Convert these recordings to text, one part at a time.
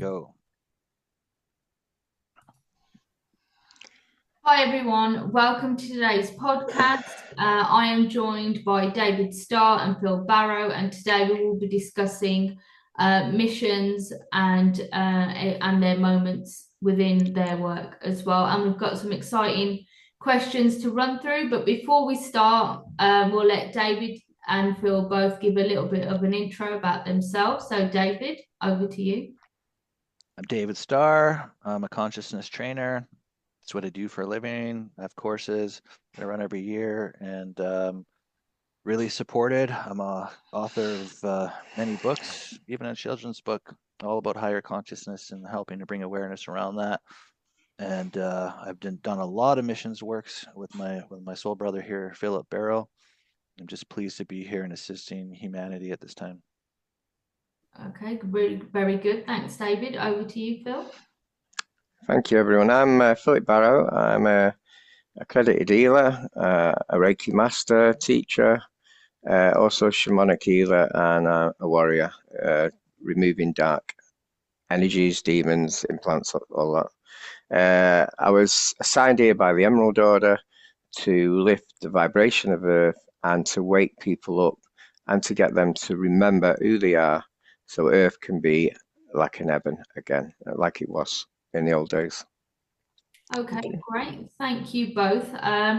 go. Hi everyone, welcome to today's podcast. I am joined by David Star and Phil Barrow, and today we will be discussing missions and their moments within their work as well. And we've got some exciting questions to run through. But before we start, we'll let David and Phil both give a little bit of an intro about themselves. So, David, over to you. I'm David Starr. I'm a consciousness trainer. That's what I do for a living. I have courses that I run every year and really supported. I'm a author of many books, even a children's book, all about higher consciousness and helping to bring awareness around that. And I've done a lot of missions works with my soul brother here, Philip Barrow. I'm just pleased to be here and assisting humanity at this time. Okay, really, very good. Thanks, David. Over to you, Phil. Thank you, everyone. I'm Philip Barrow. I'm a accredited healer, a Reiki master, teacher, also shamanic healer, and a warrior, removing dark energies, demons, implants, all that. I was assigned here by the Emerald Order to lift the vibration of Earth and to wake people up and to get them to remember who they are so Earth can be like an heaven again, like it was in the old days. Okay, great. Thank you both.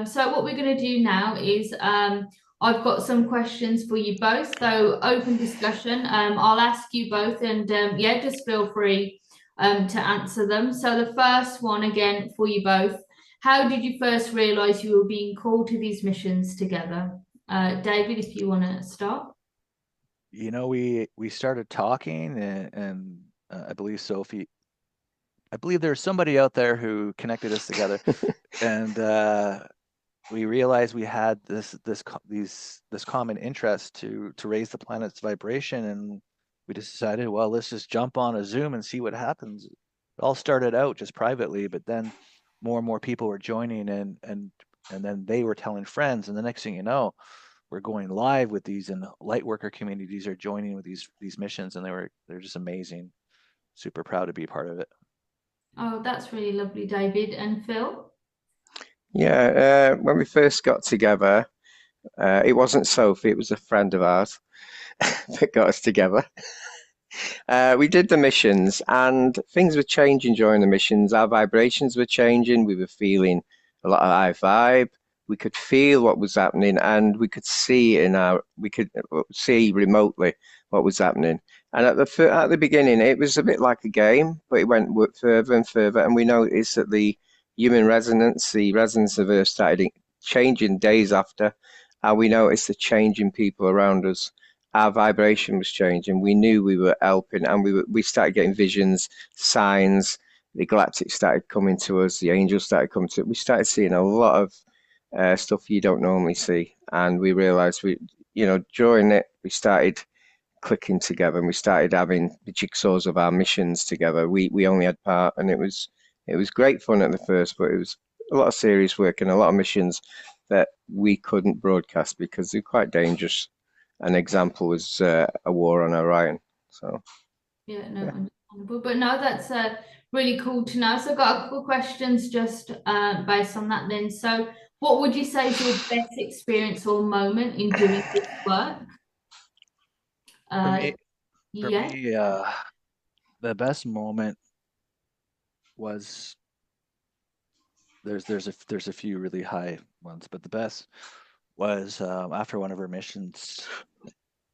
So what we're going to do now is I've got some questions for you both. So open discussion. I'll ask you both, and yeah, just feel free to answer them. So the first one again for you both. How did you first realize you were being called to these missions together? David, if you want to start. We started talking, and I believe Sophie. I believe there's somebody out there who connected us together, and we realized we had this common interest to raise the planet's vibration, and we just decided, well, let's just jump on a Zoom and see what happens. It all started out just privately, but then more and more people were joining, and then they were telling friends, and the next thing you know, we're going live with these, and Lightworker communities are joining with these missions, and they're just amazing. Super proud to be a part of it. Oh, that's really lovely, David and Phil. Yeah, when we first got together, it wasn't Sophie, it was a friend of ours that got us together. We did the missions and things were changing during the missions. Our vibrations were changing. We were feeling a lot of high vibe. We could feel what was happening and we could see remotely what was happening. And at the beginning, it was a bit like a game, but it went further and further. And we noticed that the resonance of Earth started changing days after. And we noticed the change in people around us. Our vibration was changing. We knew we were helping, and we started getting visions, signs. The galactic started coming to us. The angels started coming to us. We started seeing a lot of stuff you don't normally see, and we realized during it we started clicking together, and we started having the jigsaws of our missions together. We only had part, and it was great fun at the first, but it was a lot of serious work and a lot of missions that we couldn't broadcast because they're quite dangerous. An example was a war on Orion. So Yeah, no, yeah. understandable. But no, that's really cool to know. So I've got a couple of questions just based on that then. So what would you say is your best experience or moment in doing this work? For Uh, me, for yeah. me, the best moment was there's a few really high ones, but the best was after one of our missions,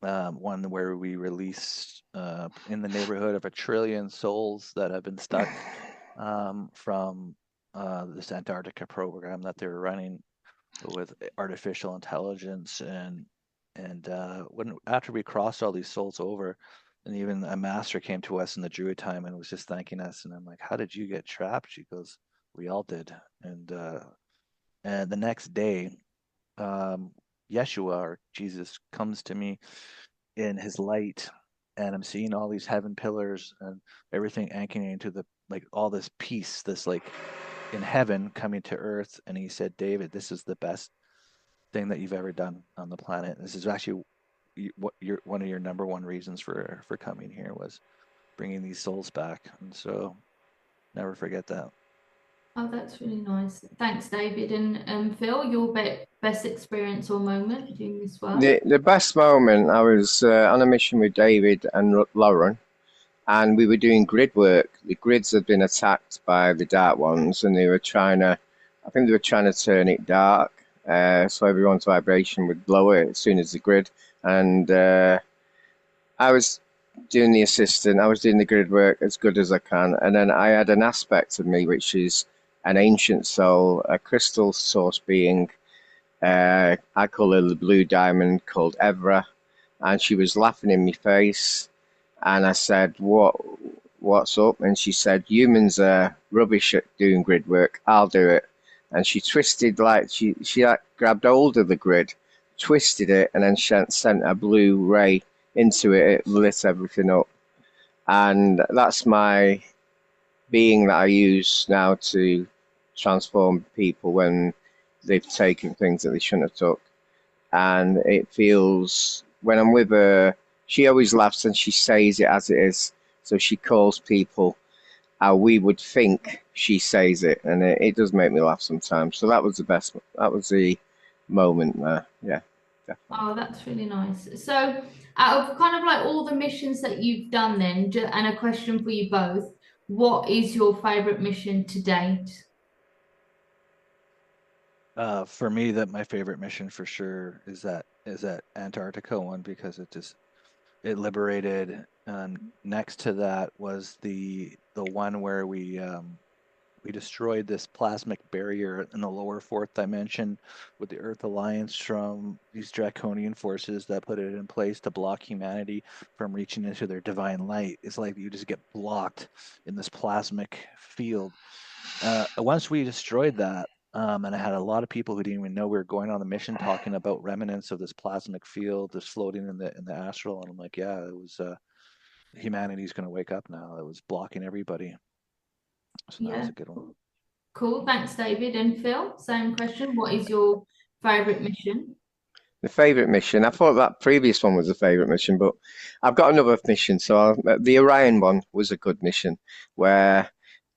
one where we released in the neighborhood of 1 trillion souls that have been stuck from this Antarctica program that they were running with artificial intelligence, and when after we crossed all these souls over, and even a master came to us in the Druid time and was just thanking us, and I'm like, how did you get trapped? She goes, we all did. And the next day, um, Yeshua or Jesus comes to me in his light, and I'm seeing all these heaven pillars and everything anchoring into the like all this peace, this like in heaven coming to earth. And he said, David, this is the best thing that you've ever done on the planet. This is actually what your one of your number one reasons for coming here was bringing these souls back, and so never forget that. Oh, that's really nice. Thanks, David. And Phil, your best experience or moment doing this work? The best moment, I was on a mission with David and Lauren, and we were doing grid work. The grids had been attacked by the dark ones, and I think they were trying to turn it dark, so everyone's vibration would lower as soon as the grid. And I was doing the assistant, I was doing the grid work as good as I can, and then I had an aspect of me which is an ancient soul, a crystal source being. I call her the blue diamond, called Evra, and she was laughing in my face. And I said, what's up? And she said, humans are rubbish at doing grid work. I'll do it. And she twisted, like she like grabbed hold of the grid, twisted it, and then sent a blue ray into it. It lit everything up. And that's my being that I use now to transform people when they've taken things that they shouldn't have took. And it feels, when I'm with her, she always laughs and she says it as it is. So she calls people how we would think she says it, and it does make me laugh sometimes. So that was the moment there. Yeah, definitely. Oh, that's really nice. So, out of kind of like all the missions that you've done, then, and a question for you both, what is your favorite mission to date? For me, that my favorite mission for sure is that Antarctica one, because it liberated. And next to that was the one where we destroyed this plasmic barrier in the lower fourth dimension with the Earth Alliance from these draconian forces that put it in place to block humanity from reaching into their divine light. It's like you just get blocked in this plasmic field. Once we destroyed that, and I had a lot of people who didn't even know we were going on the mission talking about remnants of this plasmic field that's floating in the astral, and I'm like, yeah, it was humanity's going to wake up now. It was blocking everybody, so that was a good one. Cool. Thanks, David. And Phil, same question. What is your favorite mission? The favorite mission. I thought that previous one was a favorite mission, but I've got another mission. So the Orion one was a good mission, where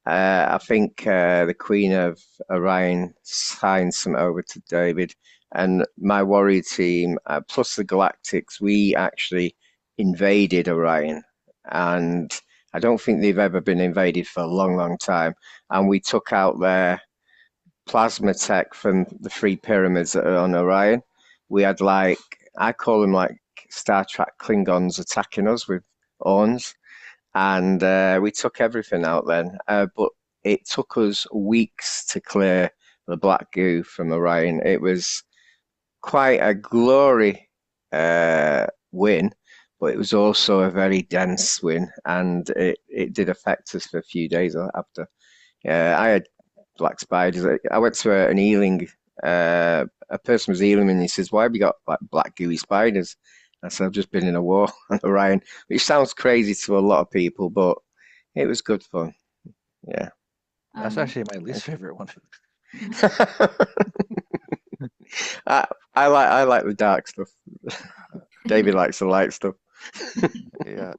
I think the Queen of Orion signed some over to David, and my warrior team, plus the Galactics, we actually invaded Orion, and I don't think they've ever been invaded for a long, long time. And we took out their plasma tech from the three pyramids that are on Orion. We had, like, I call them like Star Trek Klingons attacking us with horns, and we took everything out then. But it took us weeks to clear the black goo from Orion. It was quite a glory win, but it was also a very dense win, and it did affect us for a few days after. I had black spiders. I went to an healing. A person was healing me, and he says, "Why have you got like black gooey spiders?" I said, "I've just been in a war on Orion," which sounds crazy to a lot of people, but it was good fun. Yeah. That's actually my least favorite one. I like the dark stuff. David likes the light stuff. Yeah.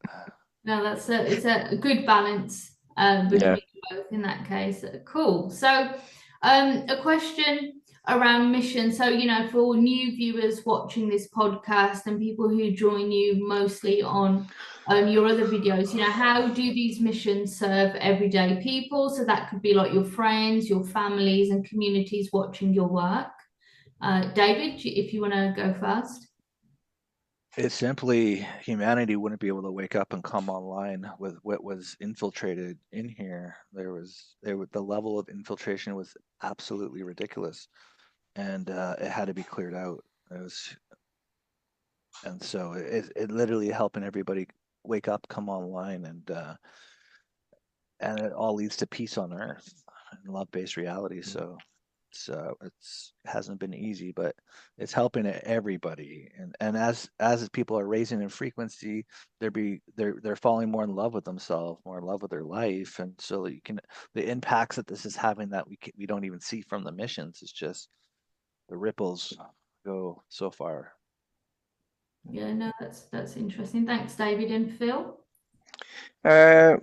No, it's a good balance between both in that case. Cool. So, a question around mission. So, for new viewers watching this podcast and people who join you mostly on your other videos, how do these missions serve everyday people? So that could be like your friends, your families, and communities watching your work. David, if you want to go first. It's simply humanity wouldn't be able to wake up and come online with what was infiltrated in here. The level of infiltration was absolutely ridiculous, and it had to be cleared out. And so it literally helping everybody wake up, come online, and it all leads to peace on Earth and love-based reality. So it hasn't been easy, but it's helping everybody. And as people are raising in frequency, they're falling more in love with themselves, more in love with their life, and so the impacts that this is having that we don't even see from the missions. It's just the ripples go so far. Yeah, no, that's interesting. Thanks, David and Phil. Uh,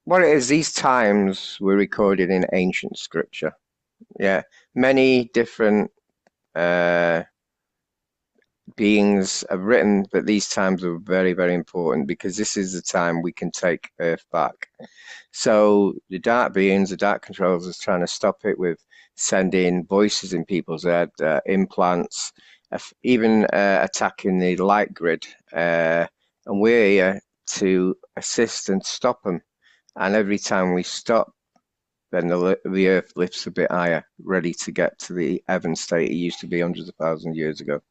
what it is, these times were recorded in ancient scripture. Yeah, many different uh, beings have written that these times are very, very important because this is the time we can take Earth back. So the dark beings, the dark controllers, is trying to stop it with sending voices in people's head, implants, even attacking the light grid. And we're here to assist and stop them. And every time we stop, then the Earth lifts a bit higher, ready to get to the heaven state it used to be hundreds of thousands of years ago.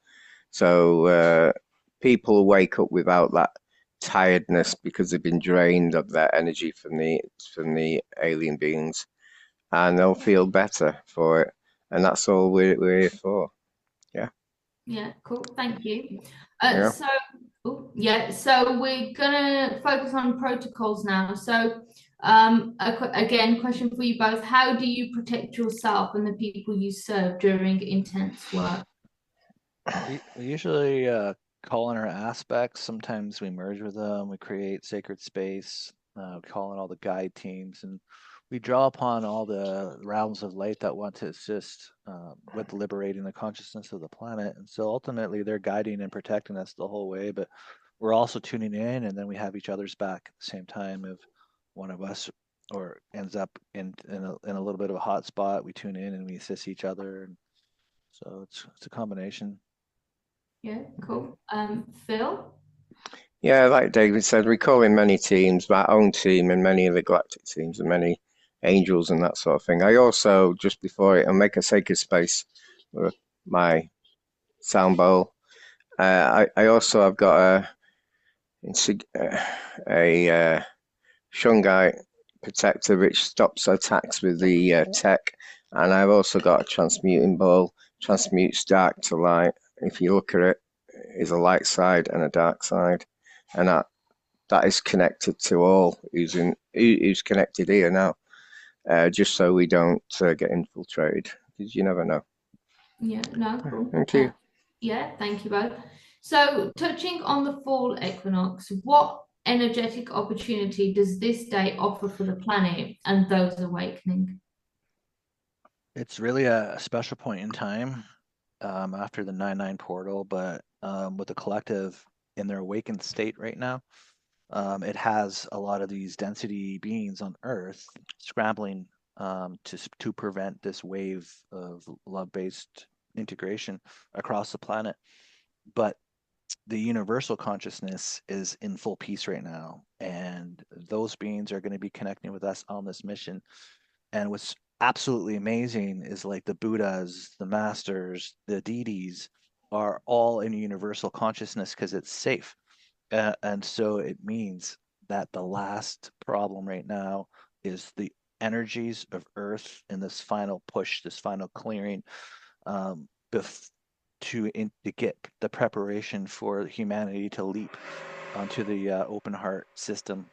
So people wake up without that tiredness because they've been drained of their energy from the alien beings, and they'll feel better for it. And that's all we're here for. Yeah. Yeah, cool. Thank you. Yeah. So we're gonna focus on protocols now. So again, question for you both. How do you protect yourself and the people you serve during intense work? We usually call in our aspects. Sometimes we merge with them. We create sacred space. We call in all the guide teams, and we draw upon all the realms of light that want to assist with liberating the consciousness of the planet. And so ultimately, they're guiding and protecting us the whole way. But we're also tuning in, and then we have each other's back at the same time. If one of us or ends up in a little bit of a hot spot, we tune in and we assist each other. And so it's a combination. Yeah, cool. Phil? Yeah, like David said, we call in many teams, my own team and many of the galactic teams and many angels and that sort of thing. I also, just before it, I make a sacred space with my sound bowl. I also have got a shungite protector which stops attacks with the tech, and I've also got a transmuting bowl, transmutes dark to light. If you look at it, is a light side and a dark side, and that is connected to all who's connected here now, just so we don't get infiltrated, because you never know. Yeah, no, cool. Thank you. Yeah, thank you both. So, touching on the fall equinox, what energetic opportunity does this day offer for the planet and those awakening? It's really a special point in time after the 9/9 portal, but with the collective in their awakened state right now, it has a lot of these density beings on Earth scrambling to prevent this wave of love-based integration across the planet. But the universal consciousness is in full peace right now, and those beings are going to be connecting with us on this mission. And what's absolutely amazing is like the Buddhas, the masters, the deities are all in universal consciousness because it's safe. And so it means that the last problem right now is the energies of Earth in this final push, this final clearing, um, to get the preparation for humanity to leap onto the open heart system.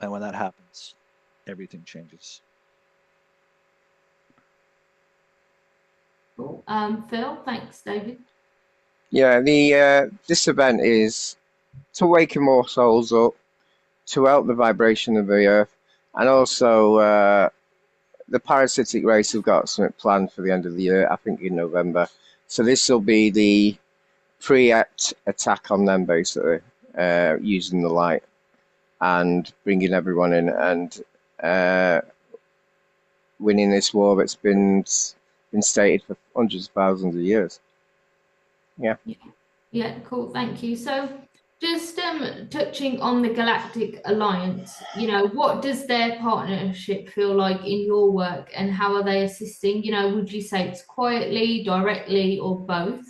And when that happens, everything changes. Cool. Phil, thanks, David. Yeah, the this event is to waken more souls up, to help the vibration of the earth, and also the parasitic race have got something planned for the end of the year, I think in November. So this will be the pre-act attack on them, basically, using the light and bringing everyone in and winning this war that's been stated for hundreds of thousands of years. Yeah. Yeah, cool. Thank you. So, just touching on the Galactic Alliance, what does their partnership feel like in your work and how are they assisting? Would you say it's quietly, directly, or both?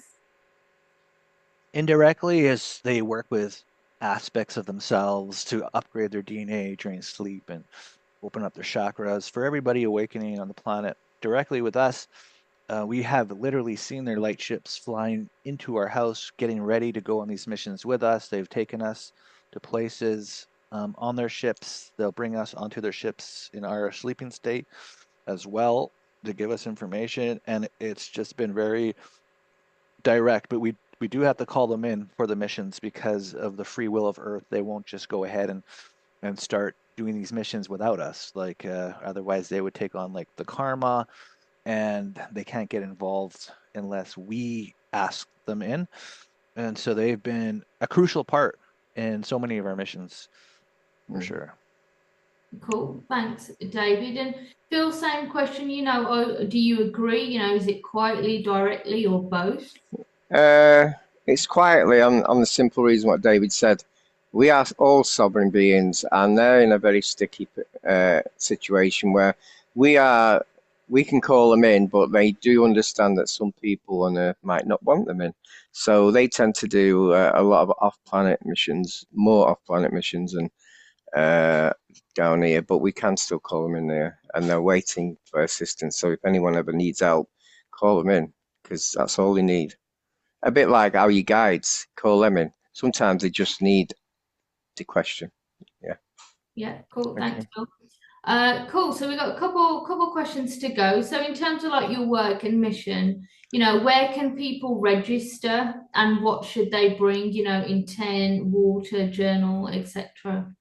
Indirectly, as they work with aspects of themselves to upgrade their DNA during sleep and open up their chakras for everybody awakening on the planet. Directly with us, we have literally seen their light ships flying into our house, getting ready to go on these missions with us. They've taken us to places on their ships. They'll bring us onto their ships in our sleeping state as well to give us information. And it's just been very direct, but we do have to call them in for the missions because of the free will of Earth. They won't just go ahead and start doing these missions without us. Like otherwise, they would take on like the karma, and they can't get involved unless we ask them in. And so they've been a crucial part in so many of our missions, for sure. Cool, thanks, David. And Phil, same question. Do you agree? Is it quietly, directly, or both? It's quietly on the simple reason what David said. We are all sovereign beings, and they're in a very sticky situation where we can call them in, but they do understand that some people on Earth might not want them in. So they tend to do a lot of off-planet missions, more off-planet missions than down here, but we can still call them in there, and they're waiting for assistance. So if anyone ever needs help, call them in, because that's all they need. A bit like how your guides call them in. Sometimes they just need to question. Yeah. Yeah, cool. Thanks, Okay. Phil. Cool. So we've got a couple questions to go. So in terms of like your work and mission, where can people register and what should they bring, intent, water, journal, etc.?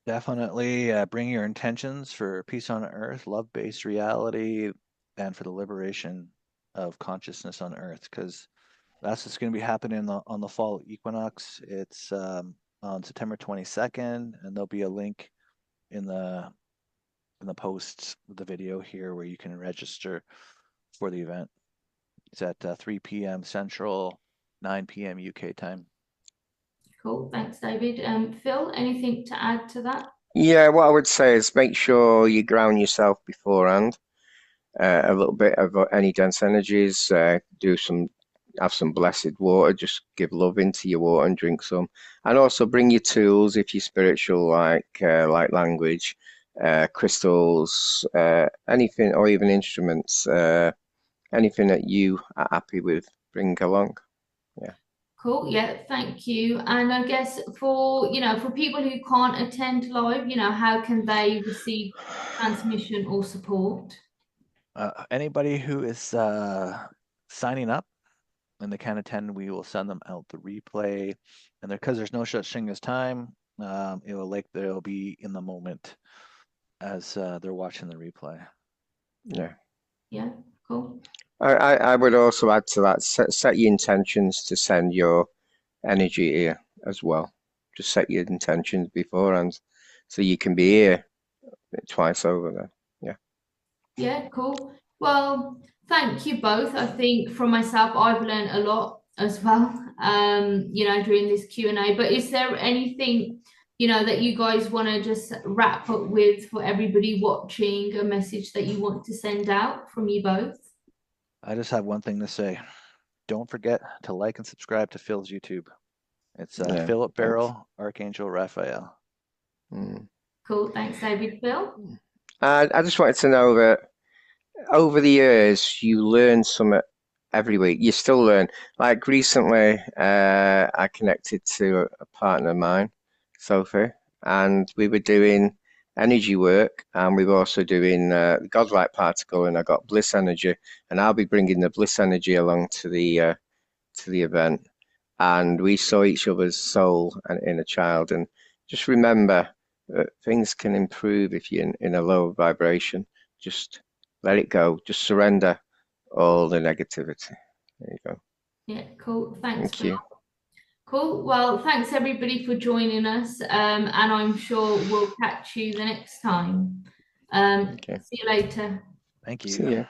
Definitely bring your intentions for peace on Earth, love-based reality, and for the liberation of consciousness on Earth, because that's what's going to be happening on the fall equinox. It's on September 22nd, and there'll be a link in the posts of the video here where you can register for the event. It's at 3 p.m. Central, 9 p.m. UK time. Cool. Thanks, David. Phil, anything to add to that? Yeah, what I would say is make sure you ground yourself beforehand. A little bit of any dense energies. Have some blessed water. Just give love into your water and drink some. And also bring your tools if you're spiritual, like language, crystals, anything, or even instruments. Anything that you are happy with, bring along. Yeah. Cool. Yeah, thank you. And I guess for people who can't attend live, how can they receive transmission or support? Anybody who is signing up and they can't attend, we will send them out the replay. And because there's no such thing as time, they'll be in the moment as they're watching the replay. Yeah. Yeah, cool. I would also add to that, set your intentions to send your energy here as well. Just set your intentions beforehand so you can be here twice over there. Yeah. Yeah, cool. Well, thank you both. I think for myself, I've learned a lot as well, during this Q&A. But is there anything, that you guys want to just wrap up with for everybody watching, a message that you want to send out from you both? I just have one thing to say. Don't forget to like and subscribe to Phil's YouTube. It's Philip Barrow, Archangel Raphael. Cool. Thanks, David. Phil? I just wanted to know that over the years, you learn something every week. You still learn. Like recently, I connected to a partner of mine, Sophie, and we were doing energy work, and we were also doing godlike particle, and I got bliss energy, and I'll be bringing the bliss energy along to the event, and we saw each other's soul and inner child, and just remember that things can improve if you're in a lower vibration. Just let it go. Just surrender all the negativity. There you go. Yeah, cool. Thanks, Thank Phil. you. Cool. Well, thanks everybody for joining us, and I'm sure we'll catch you the next time. Okay. See you later. Thank you. See ya.